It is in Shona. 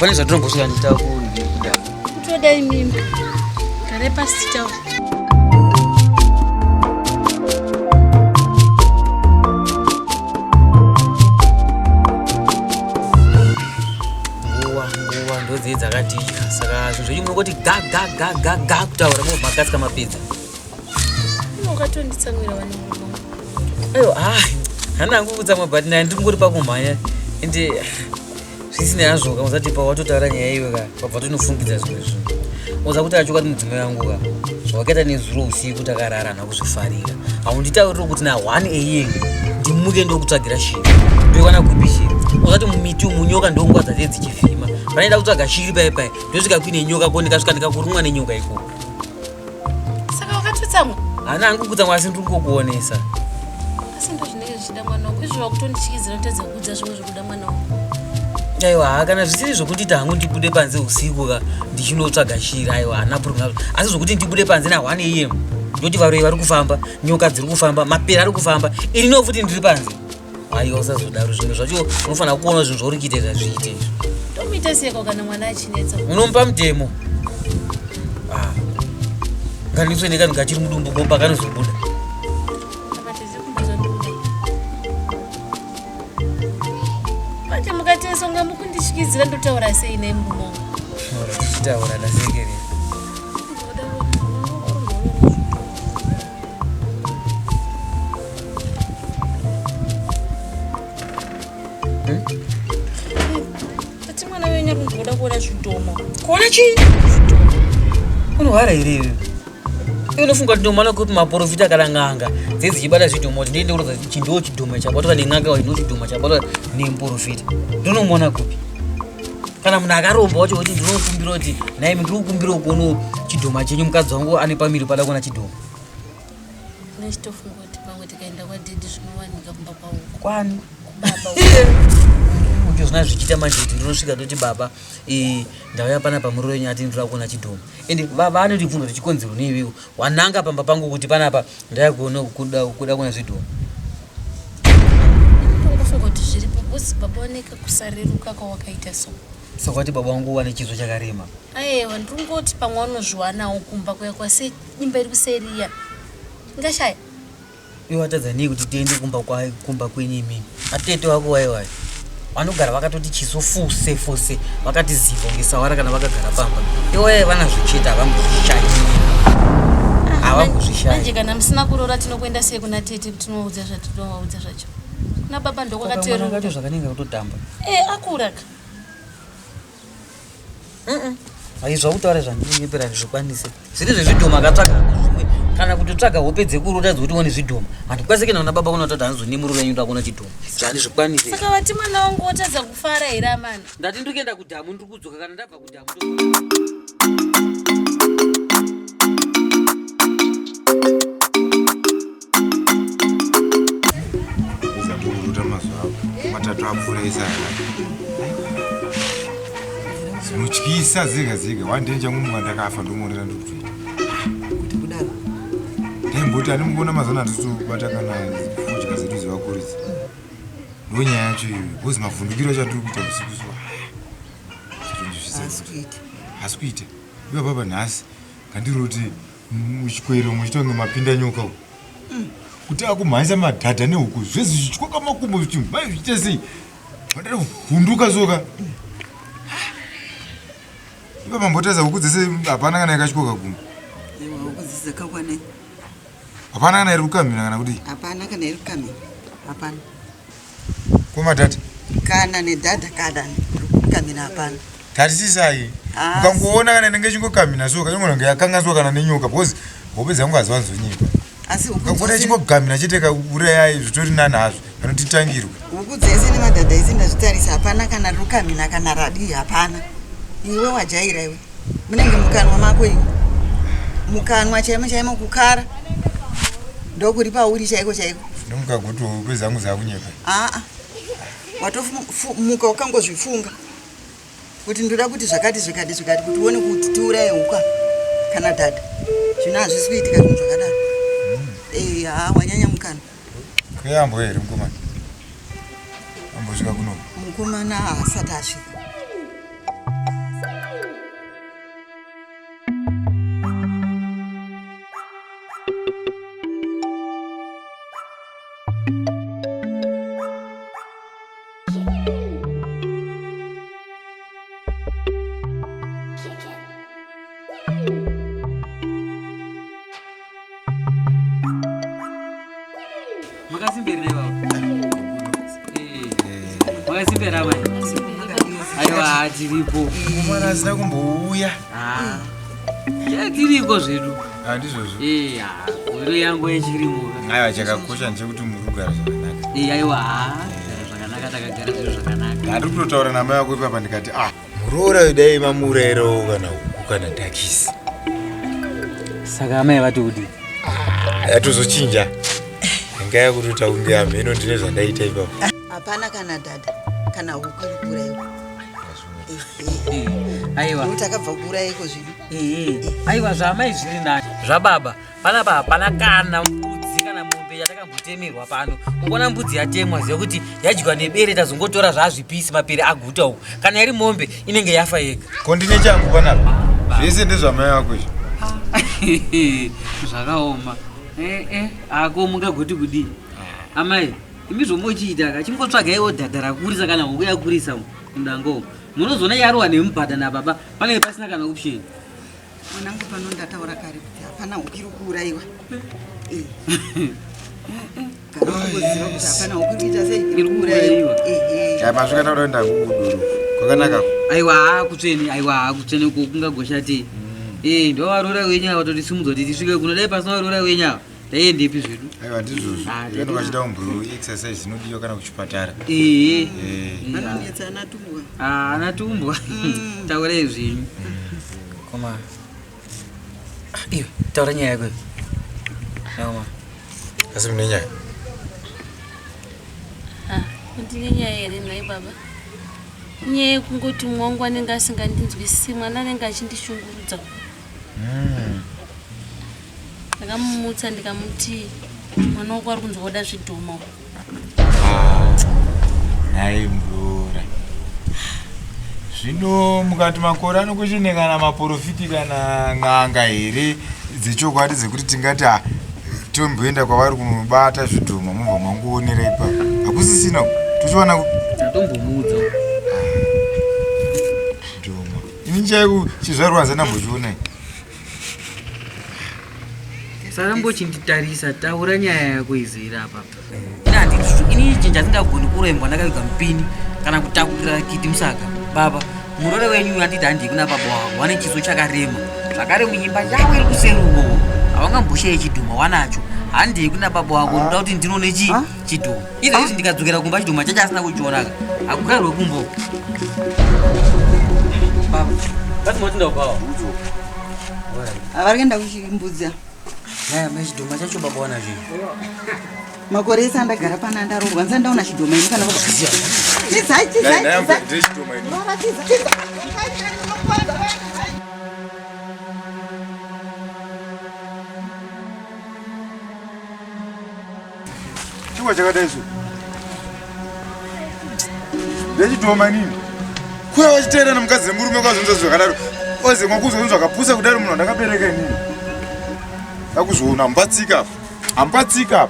Pane zvatombosvika nditakuda. Kutodai mimba. Kare pasi tawo. Nguwa ndodzi dzakatidya. Saka zvinhu zvingoti ga kutaura mo makasika mapedza. Ukatonditsamwira vane nguwa. Ayo hana ngukutsamwa but ndiri ngori pakumhanya. Ende zvisina yazvo usati pa watotaura nyaya iwe ka pabva tinofungidza zvimwe zvinhu. Uza kuti achoka mudzimai wangu ka. Zvawakaita nezuro usiku takarara nakuzvifarira. Haunditaurira kuti na 1 AM ndimuke ndokutsvagira shiri. Ndowana kupi shiri. Uzati mumiti umunyoka ndongwadza dzichifima. Panoenda kutsvaga shiri pai ndosvika kuine nyoka koni kasvika ndikakurumwa nenyoka ikoko. Saka wakatotsamwa? Hana angukutsamwa asi ndiri kukuonesa. Asi ndo zvinenge zvichida mwana wangu. Izvo wakutondichikizira kutadza kuudza zvimwe zvekuda mwana wangu. Aiwa kana zvisiri zvokuti tangu ndibude panze usiku ka ndichinotsvaga shiri aiwa hana problem asi zvokuti ndibude panze na 1 AM ndoti varoi vari kufamba nyoka dziri kufamba mapera ari kufamba ini nofuti ndiri panze aiwa usazodaro zvinhu zvacho unofanira kuona zvinhu zvauri kuita zviite izvo tomuita seko kana mwana achinetsa unomupa mutemo nganditsvene ngachiri mudumbu komba kanozobuda songa mukundishikizira ndotaura sei nemumo tichitaura ndasekere ati mwana wenyu runoda kuona zvidhomo kuona chii unohara here iwe unofunga kuti ndomana kuti maprofita kana ng'anga dzedzichibata zvidhomo tindiende kurodza chindiwo chidhomo chabatwa neng'anga ino chidhomo chabatwa nemuprofita ndonomona kupi kana munhu akaromba wacho kuti ndinokumbira kuti naimi ndiri kukumbira kuono chidhoma chenyu mukadzi wangu ane pamiri pada kuona chidhoma nechitofunga kuti pamwe tikaenda kwadhidhi zvinowanika kumba kwawo kwani kubaba ucho zvina zvichiita mandeti ndinosvika toti baba ndauya panapa muroro wenyu ati ndira kuona chidhoma ende vanotibvunza kuti chikonzero neiwewo wananga pamba pangu kuti panapa ndaya kuona kuda kuona zvidhoma unofunga kuti zviripo bosi baba waneka kusareruka kwawakaita so sakwati baba wangu wane chizo chakarema aiwa ndingoti pamwe wanozviwanawo kumba kuya kwase imba iri kuseriya ngashaya iwe watadza nei kuti tiende kumba kwenyu imini atete wako waiwai vanogara vakatoti chiso fuse vakati ziva ngesawara kana vakagara pamba iwe vana zvichita havanguzvishaya manje kana musina kurora tinokuenda sei kuna tete tinoudza zvatinovaudza zvacho kuna baba ndokwakateruka zvakanenge kutotamba akuraka hai zvautaura zvandinonyepera zvikwanise zviri zvezvidhoma akatsvaga zvimwe kana kutotsvaga hope dzekuru utadza kuti one zvidhoma handikwasikena kuna baba kuna toti handizo nemuroro wenyu ndakuona chidhoma zvani zvikwanise saka vati mwana wangu wotadza kufara here amana ndati ndiri kuenda kudhamu ndiri kudzoka kana ndabva kudhamu matatu apfuraisa zinotyisa zega wandenja ngumwa ndakafa ndomonera ndikutoita kuti kudaro ndemboti animuona mazana atitobata kana fudya zedu zevakuridzi ndonyaya yacho iwe kozi mavhundukiro chatiri kuita usiku hasi kuita iwa baba nhasi ngandiri kuti muchikwero muchitonge mapinda nyoka u kuti akumhanyisa madhadha nehuku zvese zvichityoka makumbo zvichi mai zvichite sei vandada kuvhunduka soka ipa pambotadza huku dzese hapana kana yakatyoka kumba huku dzese dzakakwanai hapana kana iri kukamhina kana kuti hapana kana iri kukamhina hapana komadhadha kana nedhadha kana kukamhina hapana tatisisai ukangoona kana inenge ichingokamhina soka inogona yakangaswa kana nenyoka because hope dzangu hazivanzonyepa asi ukangona ichingogamhina chete kaurayai zvitori nani hazvo vanotitangirwa huku dzese nemadhadha ese ndazvitarisa hapana kana rukamhina kana radii hapana iwe wajaira iwe munenge mukanwa mako iwe mukanwa chaimo kukara ndokuri pauri chaiko ndomukagoto hope dzangu dzakunyepa watomuka ukangozvifunga kuti ndoda kuti zvakati kuti uone kuti tiuraye huka kana dhadha zvino hazvisi kuitika zvinhu zvakadaro wanyanya mukana kuyambo here mukomana ambosvika kuno mukomana haasati asvika Makasimbere baba. Makasimbere mai. Aiwa tiripo. Mwana asina kumbouya. Tiriko zvedu. Handizvozvo. Uri yangu yechirimo. Aiwa chakakosha ndechekuti muri kugara zvakanaka. Aiwa. Zvakanaka takagara zviro zvakanaka. Ndari kutotaura namai wako ipapa ndikati muroora dai mamurero kana dhakisi. Saka amai vatodi. Yatozochinja. Ngaya kuti utaundia mheno ndine zvandaita ipapa. Hapana kana dada kana huku kuraiwa. Aiwa. Utakabva kuraiko zvino. Aiwa zvamai zviri nani. Zvababa. Panapa hapana kana mbudzi kana mombe yatakambotemerwa pano. Ungona mbudzi yatemwa ziva kuti yadyiwa nebere tazongotora zvazvipisi mapere aguta uku. Kana iri mombe inenge yafa yega. Ko ndine changu panapa. Zvese ndezvamai wako izvi. Zvakaoma. Ako mungagoti kudii. Amai, imi zvomochiita chimbotsvagaiwo dhadha rakurisa kana huku yakurisa mudango. Munozona yarowa nemubhadha nababa panenge pasina kana option. Mwanangu pano ndataura kare kuti hapana huku iri kuuraiwa. Kana ungoziva kuti hapana huku iri kuita sei iri kuuraiwa. Masvika taura ndakudoro. Kwakanaka. Aiwa kutsvene uko kungagoshate. Ndo varora wenyaya watoti simudza kuti tisvike kuno dai pasina varora wenyaya. Ndaendepi zvedu? Aiwa ndizvozvo. Ndino vachida umbro exercise inodiwa kana kuchipatara. Vanonetsa anatumbwa. Anatumbwa. Taure zvinhu. Koma. Iyo, taura nyaya yako. Naoma. Asi mune nyaya. Ndine nyaya here nai baba. Nyaya yekungoti mwangu anenge asingandinzwisisi, mwana anenge achindishungurudza. Ndakamumutsa ndikamuti mwana wako ari kunzi woda zvidhoma. Nhai mvura. Zvino mukati makore anokuchine kana maprofiti kana n'anga here dzechokwadi dzekuti tingati tomboenda kwavari kunobata zvidhoma mubva manguonera ipapo. Hakusisina tochiwana tatombomuudza zvidhoma. Ini chaiku chizvarwa zandambochionai. Saka mbochinditarisa taura nyaya yako izera apa. Ini chinja singagoni kurembwa ndakaviga mupini kana kutakurira kiti musaka. Baba, murore wenyu anditi handi kuna baba wako wane chiso chakarema. Zvakare munyimba yavo iri kuseruko. Havangamboshaye chidhuma wanacho. Handi kuna baba wako ndoda kuti ndinone chidhuma. Izvezvi ndikadzokera kumba chidhuma chacho asina kuchionaka. Hakugarwe kumbo. Baba, basi motinda upawa. Avari kuenda kuchimbudza. Naya mechidhoma chacho baba wana zvinhu. Makore ese andagara pana ndarorwa nsandaona chidhoma ini kana Ziya. Chingwa chakadai izvo. Ndechidhoma nini? Kuya wachiteerana mukadzi nemurume kwazonza zvakadaro. OZEMWA kuzonzwa kapusa kudaro munhu ndakabereka nini? Akuzoona hambatsika. Hambatsika.